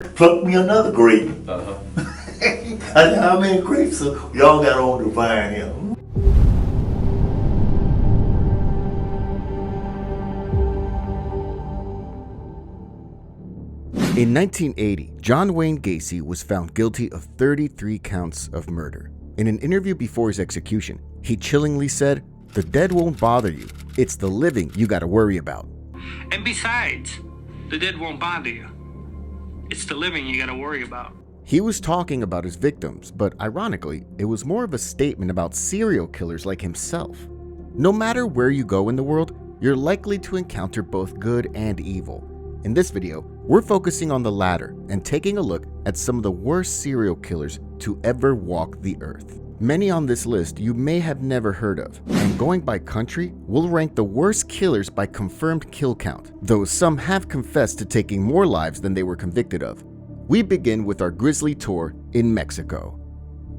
Pluck me another grape. Uh-huh. I said, how many grapes y'all got on the vine here? In 1980, John Wayne Gacy was found guilty of 33 counts of murder. In an interview before his execution, he chillingly said, "The dead won't bother you. It's the living you gotta worry about." And besides, the dead won't bother you. It's the living you gotta worry about. He was talking about his victims, but ironically, it was more of a statement about serial killers like himself. No matter where you go in the world, you're likely to encounter both good and evil. In this video, we're focusing on the latter and taking a look at some of the worst serial killers to ever walk the earth. Many on this list you may have never heard of, and going by country, we'll rank the worst killers by confirmed kill count, though some have confessed to taking more lives than they were convicted of. We begin with our grisly tour in Mexico.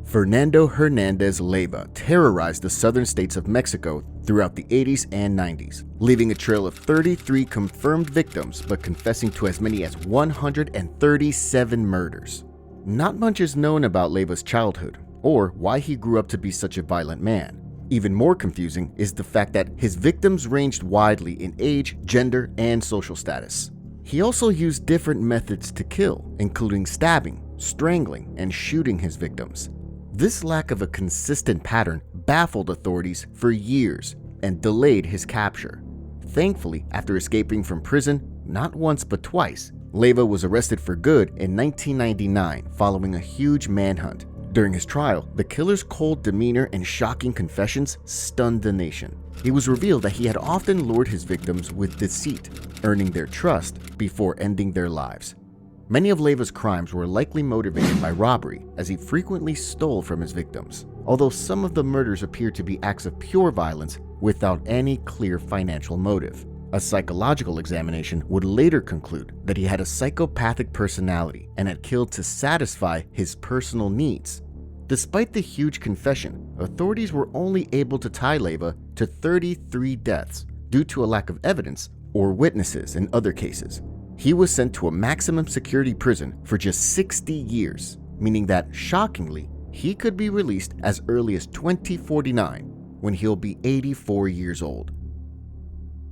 Fernando Hernandez Leyva terrorized the southern states of Mexico throughout the 80s and 90s, leaving a trail of 33 confirmed victims but confessing to as many as 137 murders. Not much is known about Leyva's childhood, or why he grew up to be such a violent man. Even more confusing is the fact that his victims ranged widely in age, gender, and social status. He also used different methods to kill, including stabbing, strangling, and shooting his victims. This lack of a consistent pattern baffled authorities for years and delayed his capture. Thankfully, after escaping from prison not once but twice, Leyva was arrested for good in 1999 following a huge manhunt. During his trial, the killer's cold demeanor and shocking confessions stunned the nation. It was revealed that he had often lured his victims with deceit, earning their trust before ending their lives. Many of Leyva's crimes were likely motivated by robbery, as he frequently stole from his victims, although some of the murders appear to be acts of pure violence without any clear financial motive. A psychological examination would later conclude that he had a psychopathic personality and had killed to satisfy his personal needs. Despite the huge confession, authorities were only able to tie Leyva to 33 deaths due to a lack of evidence or witnesses in other cases. He was sent to a maximum security prison for just 60 years, meaning that, shockingly, he could be released as early as 2049, when he'll be 84 years old.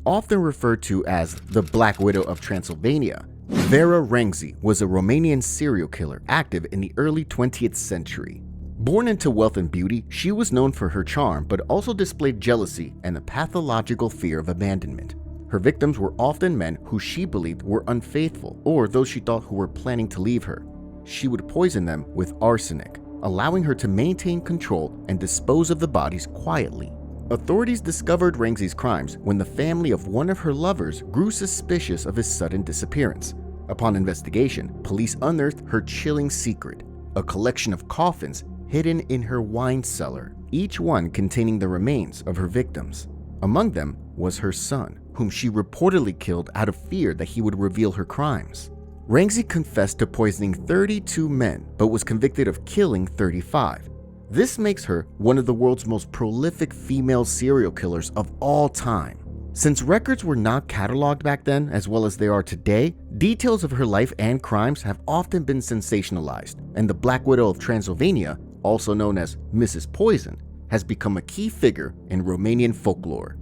Often referred to as the Black Widow of Transylvania, Vera Radu was a Romanian serial killer active in the early 20th century. Born into wealth and beauty, she was known for her charm but also displayed jealousy and a pathological fear of abandonment. Her victims were often men who she believed were unfaithful or those she thought who were planning to leave her. She would poison them with arsenic, allowing her to maintain control and dispose of the bodies quietly. Authorities discovered Radu's crimes when the family of one of her lovers grew suspicious of his sudden disappearance. Upon investigation, police unearthed her chilling secret, a collection of coffins hidden in her wine cellar, each one containing the remains of her victims. Among them was her son, whom she reportedly killed out of fear that he would reveal her crimes. Radu confessed to poisoning 32 men, but was convicted of killing 35. This makes her one of the world's most prolific female serial killers of all time. Since records were not cataloged back then as well as they are today, details of her life and crimes have often been sensationalized, and the Black Widow of Transylvania, also known as Mrs. Poison, has become a key figure in Romanian folklore.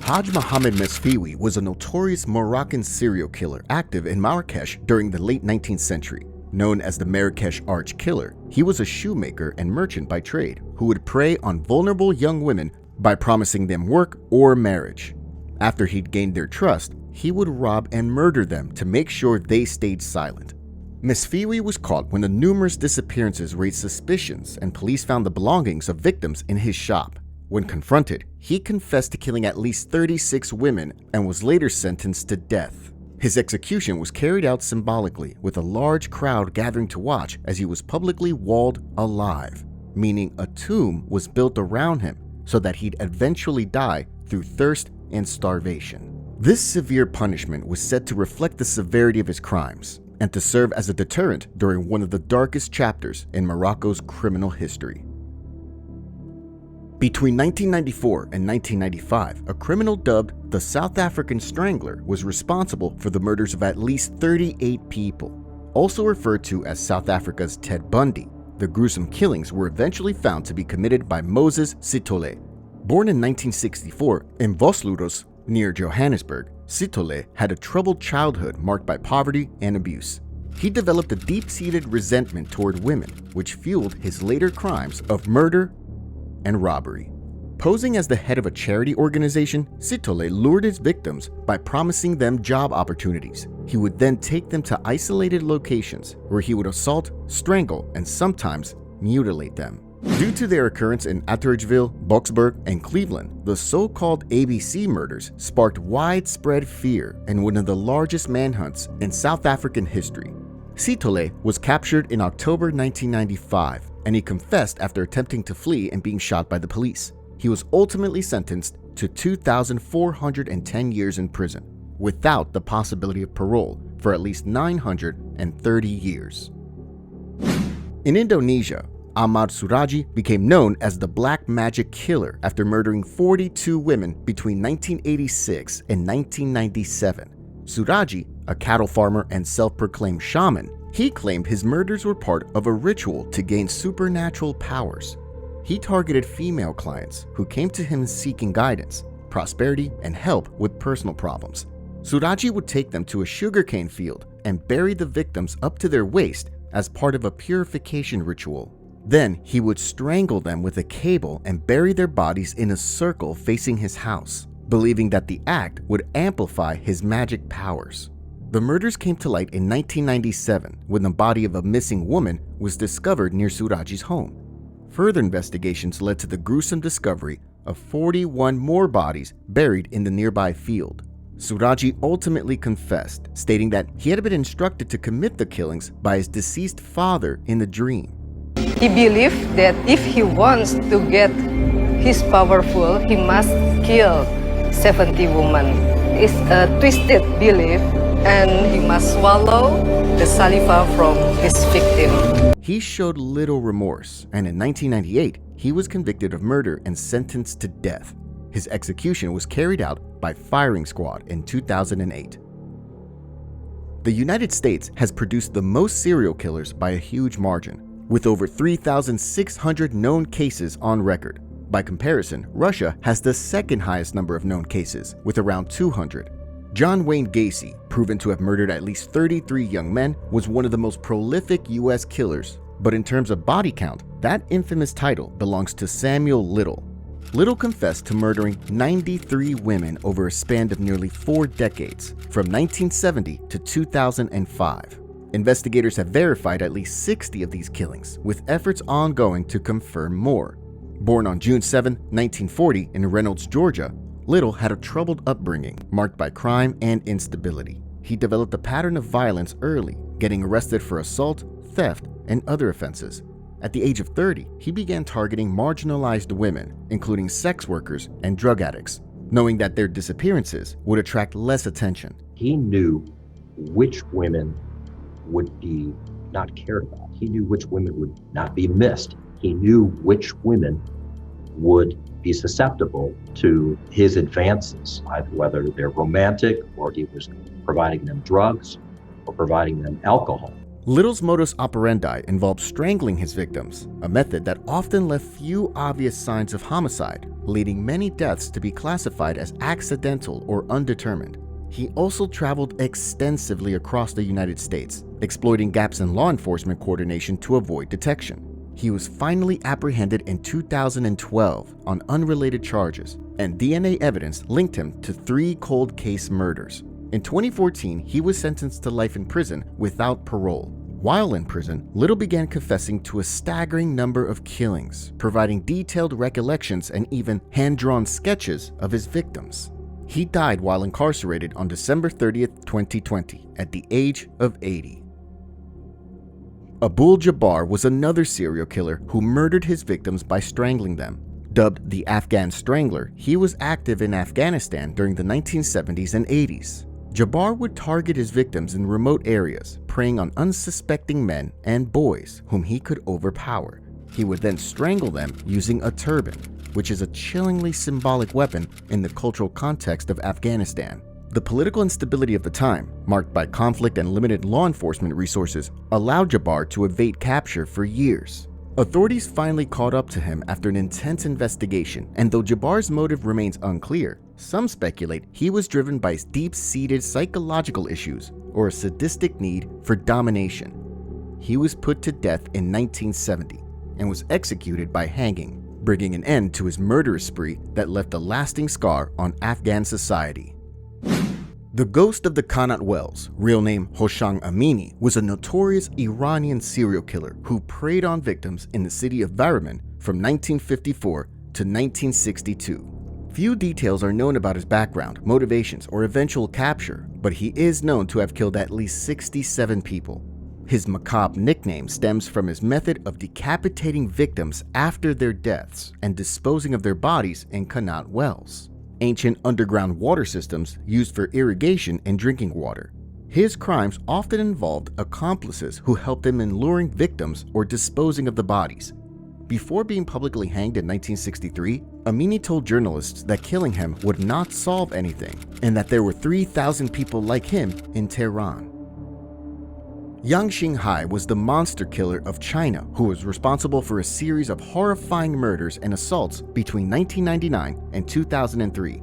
Hajj Muhammad MWI was a notorious Moroccan serial killer active in Marrakesh during the late 19th century. Known as the Marrakesh Arch Killer, he was a shoemaker and merchant by trade who would prey on vulnerable young women by promising them work or marriage. After he'd gained their trust, he would rob and murder them to make sure they stayed silent. MWI was caught when the numerous disappearances raised suspicions and police found the belongings of victims in his shop. When confronted, he confessed to killing at least 36 women and was later sentenced to death. His execution was carried out symbolically, with a large crowd gathering to watch as he was publicly walled alive, meaning a tomb was built around him so that he'd eventually die through thirst and starvation. This severe punishment was said to reflect the severity of his crimes and to serve as a deterrent during one of the darkest chapters in Morocco's criminal history. Between 1994 and 1995, a criminal dubbed the South African Strangler was responsible for the murders of at least 38 people. Also referred to as South Africa's Ted Bundy, the gruesome killings were eventually found to be committed by Moses Sitole. Born in 1964 in Vosluros, near Johannesburg, Sitole had a troubled childhood marked by poverty and abuse. He developed a deep-seated resentment toward women, which fueled his later crimes of murder and robbery. Posing as the head of a charity organization, Sitole lured his victims by promising them job opportunities. He would then take them to isolated locations where he would assault, strangle, and sometimes mutilate them. Due to their occurrence in Atteridgeville, Boksburg, and Cleveland, the so-called ABC murders sparked widespread fear and one of the largest manhunts in South African history. Sitole was captured in October 1995, and he confessed after attempting to flee and being shot by the police. He was ultimately sentenced to 2,410 years in prison, without the possibility of parole for at least 930 years. In Indonesia, Ahmar Surji became known as the Black Magic Killer after murdering 42 women between 1986 and 1997. Surji, a cattle farmer and self-proclaimed shaman, he claimed his murders were part of a ritual to gain supernatural powers. He targeted female clients who came to him seeking guidance, prosperity, and help with personal problems. Surji would take them to a sugarcane field and bury the victims up to their waist as part of a purification ritual. Then he would strangle them with a cable and bury their bodies in a circle facing his house, believing that the act would amplify his magic powers. The murders came to light in 1997 when the body of a missing woman was discovered near Surji's home. Further investigations led to the gruesome discovery of 41 more bodies buried in the nearby field. Surji ultimately confessed, stating that he had been instructed to commit the killings by his deceased father in the dream. He believed that if he wants to get his powerful, he must kill 70 women. It's a twisted belief, and he must swallow the saliva from his victim. He showed little remorse, and in 1998, he was convicted of murder and sentenced to death. His execution was carried out by firing squad in 2008. The United States has produced the most serial killers by a huge margin, with over 3,600 known cases on record. By comparison, Russia has the second highest number of known cases, with around 200. John Wayne Gacy, proven to have murdered at least 33 young men, was one of the most prolific US killers. But in terms of body count, that infamous title belongs to Samuel Little. Little confessed to murdering 93 women over a span of nearly 4 decades, from 1970 to 2005. Investigators have verified at least 60 of these killings, with efforts ongoing to confirm more. Born on June 7, 1940 in Reynolds, Georgia, Little had a troubled upbringing marked by crime and instability. He developed a pattern of violence early, getting arrested for assault, theft, and other offenses. At the age of 30, he began targeting marginalized women, including sex workers and drug addicts, knowing that their disappearances would attract less attention. He knew which women would be not cared about. He knew which women would not be missed. He knew which women would be susceptible to his advances, either whether they're romantic or he was providing them drugs or providing them alcohol. Little's modus operandi involved strangling his victims, a method that often left few obvious signs of homicide, leading many deaths to be classified as accidental or undetermined. He also traveled extensively across the United States, exploiting gaps in law enforcement coordination to avoid detection. He was finally apprehended in 2012 on unrelated charges, and DNA evidence linked him to 3 cold case murders. In 2014, he was sentenced to life in prison without parole. While in prison, Little began confessing to a staggering number of killings, providing detailed recollections and even hand-drawn sketches of his victims. He died while incarcerated on December 30th, 2020, at the age of 80. Abul Jabar was another serial killer who murdered his victims by strangling them. Dubbed the Afghan Strangler, he was active in Afghanistan during the 1970s and 80s. Jabar would target his victims in remote areas, preying on unsuspecting men and boys whom he could overpower. He would then strangle them using a turban. which is a chillingly symbolic weapon in the cultural context of Afghanistan. The political instability of the time, marked by conflict and limited law enforcement resources, allowed Jabar to evade capture for years. Authorities finally caught up to him after an intense investigation, and though Jabar's motive remains unclear, some speculate he was driven by deep-seated psychological issues or a sadistic need for domination. He was put to death in 1970 and was executed by hanging, bringing an end to his murderous spree that left a lasting scar on Afghan society. The ghost of the Kanat Wells, real name Hoshang Amini, was a notorious Iranian serial killer who preyed on victims in the city of Bahraman from 1954 to 1962. Few details are known about his background, motivations, or eventual capture, but he is known to have killed at least 67 people. His macabre nickname stems from his method of decapitating victims after their deaths and disposing of their bodies in Kanat wells, ancient underground water systems used for irrigation and drinking water. His crimes often involved accomplices who helped him in luring victims or disposing of the bodies. Before being publicly hanged in 1963, Amini told journalists that killing him would not solve anything and that there were 3,000 people like him in Tehran. Yang Xinghai was the monster killer of China who was responsible for a series of horrifying murders and assaults between 1999 and 2003.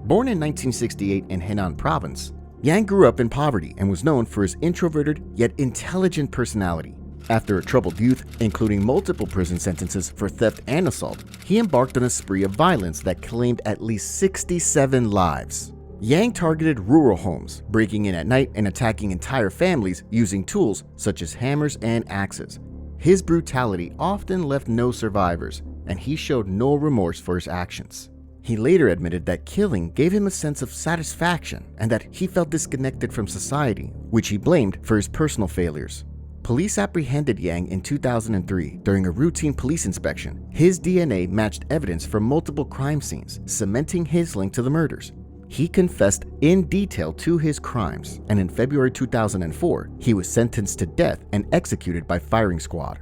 Born in 1968 in Henan province, Yang grew up in poverty and was known for his introverted yet intelligent personality. After a troubled youth, including multiple prison sentences for theft and assault, he embarked on a spree of violence that claimed at least 67 lives. Yang targeted rural homes, breaking in at night and attacking entire families using tools such as hammers and axes. His brutality often left no survivors, and he showed no remorse for his actions. He later admitted that killing gave him a sense of satisfaction and that he felt disconnected from society, which he blamed for his personal failures. Police apprehended Yang in 2003 during a routine police inspection. His DNA matched evidence from multiple crime scenes, cementing his link to the murders. He confessed in detail to his crimes, and in February 2004, he was sentenced to death and executed by firing squad.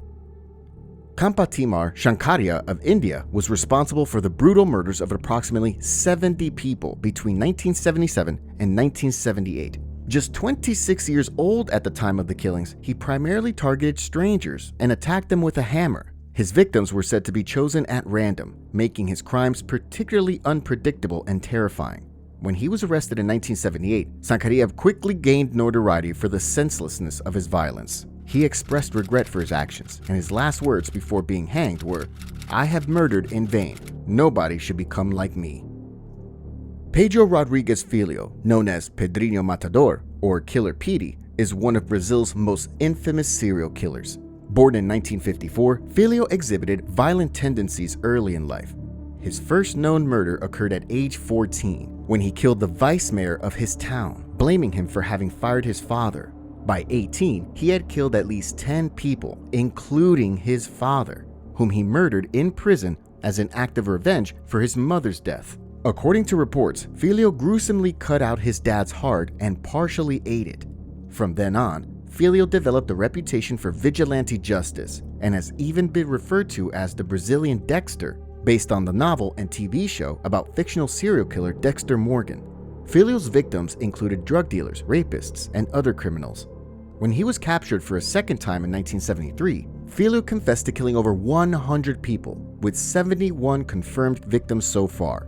Kampatimar Shankaria of India was responsible for the brutal murders of approximately 70 people between 1977 and 1978. Just 26 years old at the time of the killings, he primarily targeted strangers and attacked them with a hammer. His victims were said to be chosen at random, making his crimes particularly unpredictable and terrifying. When he was arrested in 1978, Sankariev quickly gained notoriety for the senselessness of his violence. He expressed regret for his actions, and his last words before being hanged were, "I have murdered in vain. Nobody should become like me." Pedro Rodrigues Filio, known as Pedrinho Matador or Killer Petey, is one of Brazil's most infamous serial killers. Born in 1954, Filio exhibited violent tendencies early in life. His first known murder occurred at age 14, when he killed the vice mayor of his town, blaming him for having fired his father. By 18, he had killed at least 10 people, including his father, whom he murdered in prison as an act of revenge for his mother's death. According to reports, Filio gruesomely cut out his dad's heart and partially ate it. From then on, Filio developed a reputation for vigilante justice and has even been referred to as the Brazilian Dexter, based on the novel and TV show about fictional serial killer Dexter Morgan. Filio's victims included drug dealers, rapists, and other criminals. When he was captured for a second time in 1973, Filio confessed to killing over 100 people, with 71 confirmed victims so far.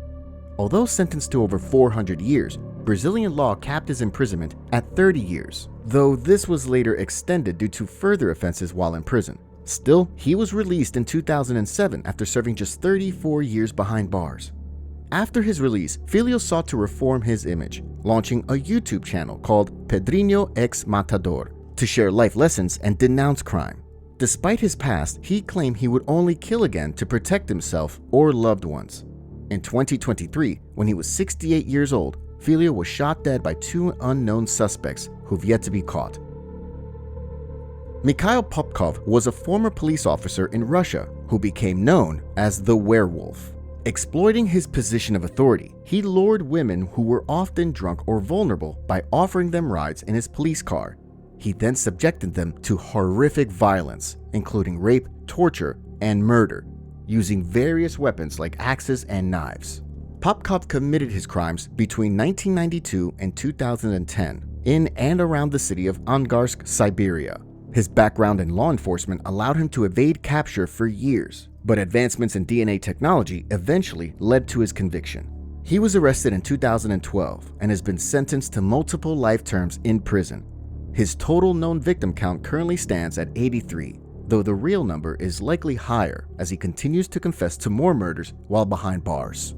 Although sentenced to over 400 years, Brazilian law capped his imprisonment at 30 years, though this was later extended due to further offenses while in prison. Still, he was released in 2007 after serving just 34 years behind bars. After his release, Filio sought to reform his image, launching a YouTube channel called Pedrinho X Matador to share life lessons and denounce crime. Despite his past, he claimed he would only kill again to protect himself or loved ones. In 2023, when he was 68 years old, Filio was shot dead by 2 unknown suspects who've yet to be caught. Miy Popkov was a former police officer in Russia who became known as the werewolf. Exploiting his position of authority, he lured women who were often drunk or vulnerable by offering them rides in his police car. He then subjected them to horrific violence, including rape, torture, and murder. using various weapons like axes and knives. Popkov committed his crimes between 1992 and 2010 in and around the city of Angarsk, Siberia. His background in law enforcement allowed him to evade capture for years, but advancements in DNA technology eventually led to his conviction. He was arrested in 2012 and has been sentenced to multiple life terms in prison. His total known victim count currently stands at 83, though the real number is likely higher as he continues to confess to more murders while behind bars.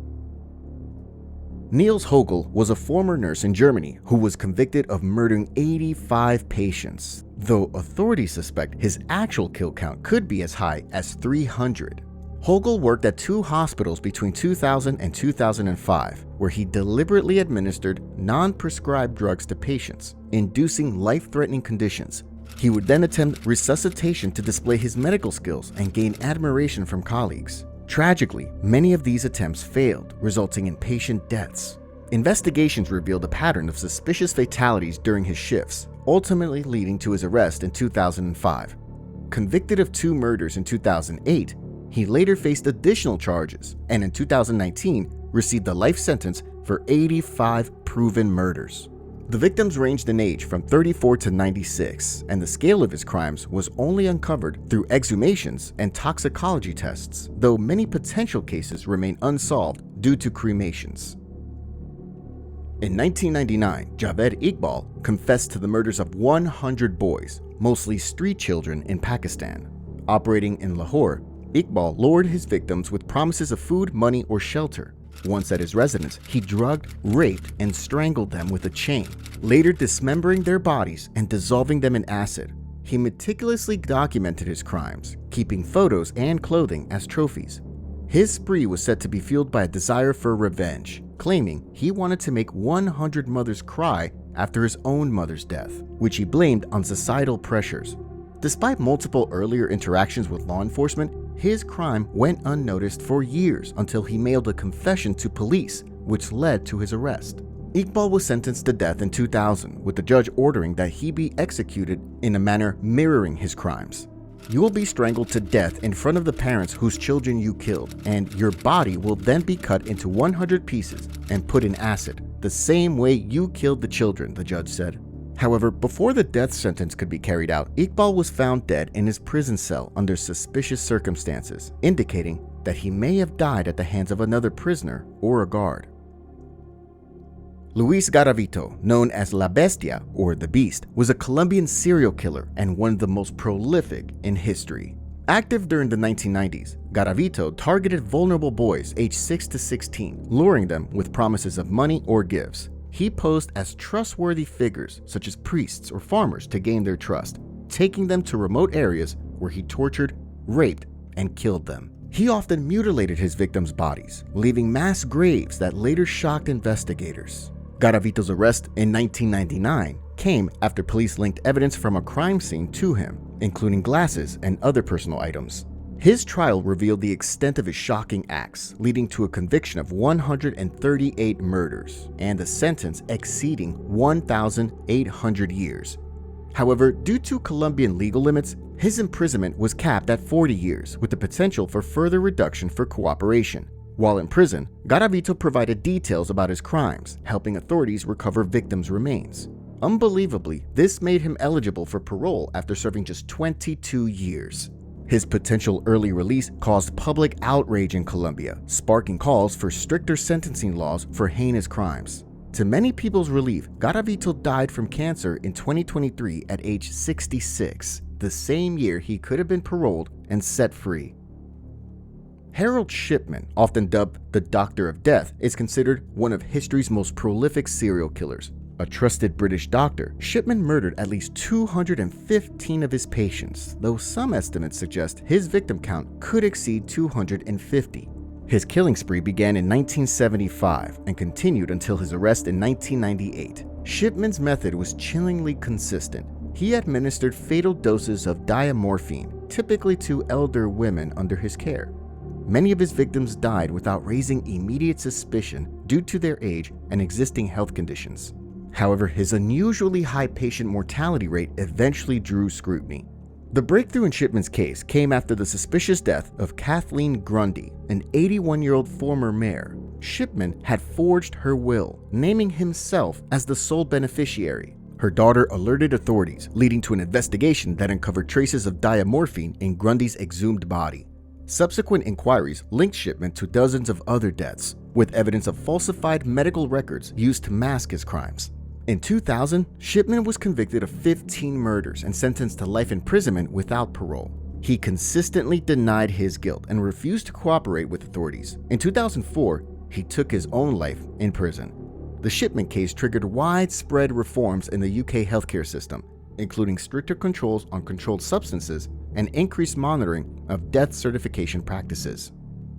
Niels Hogel was a former nurse in Germany who was convicted of murdering 85 patients, though authorities suspect his actual kill count could be as high as 300. Hogel worked at 2 hospitals between 2000 and 2005, where he deliberately administered non-prescribed drugs to patients, inducing life-threatening conditions. He would then attempt resuscitation to display his medical skills and gain admiration from colleagues. Tragically, many of these attempts failed, resulting in patient deaths. Investigations revealed a pattern of suspicious fatalities during his shifts, ultimately leading to his arrest in 2005. Convicted of 2 murders in 2008, he later faced additional charges and in 2019 received a life sentence for 85 proven murders. The victims ranged in age from 34 to 96, and the scale of his crimes was only uncovered through exhumations and toxicology tests, though many potential cases remain unsolved due to cremations. In 1999, Javed Iqbal confessed to the murders of 100 boys, mostly street children in Pakistan. Operating in Lahore, Iqbal lured his victims with promises of food, money, or shelter. Once at his residence, he drugged, raped, and strangled them with a chain, later dismembering their bodies and dissolving them in acid. He meticulously documented his crimes, keeping photos and clothing as trophies. His spree was said to be fueled by a desire for revenge, claiming he wanted to make 100 mothers cry after his own mother's death, which he blamed on societal pressures. Despite multiple earlier interactions with law enforcement, his crime went unnoticed for years until he mailed a confession to police, which led to his arrest. Iqbal was sentenced to death in 2000, with the judge ordering that he be executed in a manner mirroring his crimes. You will be strangled to death in front of the parents whose children you killed, and your body will then be cut into 100 pieces and put in acid, the same way you killed the children, the judge said. However, before the death sentence could be carried out, Iqbal was found dead in his prison cell under suspicious circumstances, indicating that he may have died at the hands of another prisoner or a guard. Luis Garavito, known as La Bestia or the Beast, was a Colombian serial killer and one of the most prolific in history. Active during the 1990s, Garavito targeted vulnerable boys aged 6 to 16, luring them with promises of money or gifts. He posed as trustworthy figures such as priests or farmers to gain their trust, taking them to remote areas where he tortured, raped, and killed them. He often mutilated his victims' bodies, leaving mass graves that later shocked investigators. Garavito's arrest in 1999 came after police linked evidence from a crime scene to him, including glasses and other personal items. His trial revealed the extent of his shocking acts, leading to a conviction of 138 murders and a sentence exceeding 1,800 years. However, due to Colombian legal limits, his imprisonment was capped at 40 years, with the potential for further reduction for cooperation. While in prison, Garavito provided details about his crimes, helping authorities recover victims' remains. Unbelievably, this made him eligible for parole after serving just 22 years. His potential early release caused public outrage in Colombia, sparking calls for stricter sentencing laws for heinous crimes. To many people's relief, Garavito died from cancer in 2023 at age 66, the same year he could have been paroled and set free. Harold Shipman, often dubbed the Doctor of Death, is considered one of history's most prolific serial killers. A trusted British doctor, Shipman murdered at least 215 of his patients, though some estimates suggest his victim count could exceed 250. His killing spree began in 1975 and continued until his arrest in 1998. Shipman's method was chillingly consistent. He administered fatal doses of diamorphine, typically to elder women under his care. Many of his victims died without raising immediate suspicion due to their age and existing health conditions. However, his unusually high patient mortality rate eventually drew scrutiny. The breakthrough in Shipman's case came after the suspicious death of Kathleen Grundy, an 81-year-old former mayor. Shipman had forged her will, naming himself as the sole beneficiary. Her daughter alerted authorities, leading to an investigation that uncovered traces of diamorphine in Grundy's exhumed body. Subsequent inquiries linked Shipman to dozens of other deaths, with evidence of falsified medical records used to mask his crimes. In 2000, Shipman was convicted of 15 murders and sentenced to life imprisonment without parole. He consistently denied his guilt and refused to cooperate with authorities. In 2004, he took his own life in prison. The Shipman case triggered widespread reforms in the UK healthcare system, including stricter controls on controlled substances and increased monitoring of death certification practices.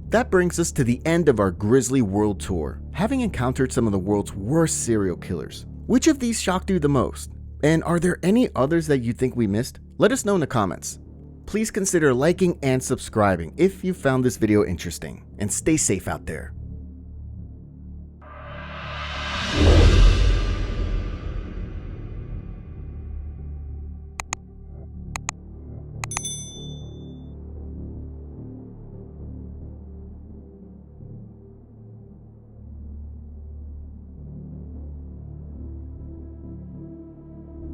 That brings us to the end of our grisly world tour, having encountered some of the world's worst serial killers. Which of these shocked you the most? And are there any others that you think we missed? Let us know in the comments. Please consider liking and subscribing if you found this video interesting, and stay safe out there.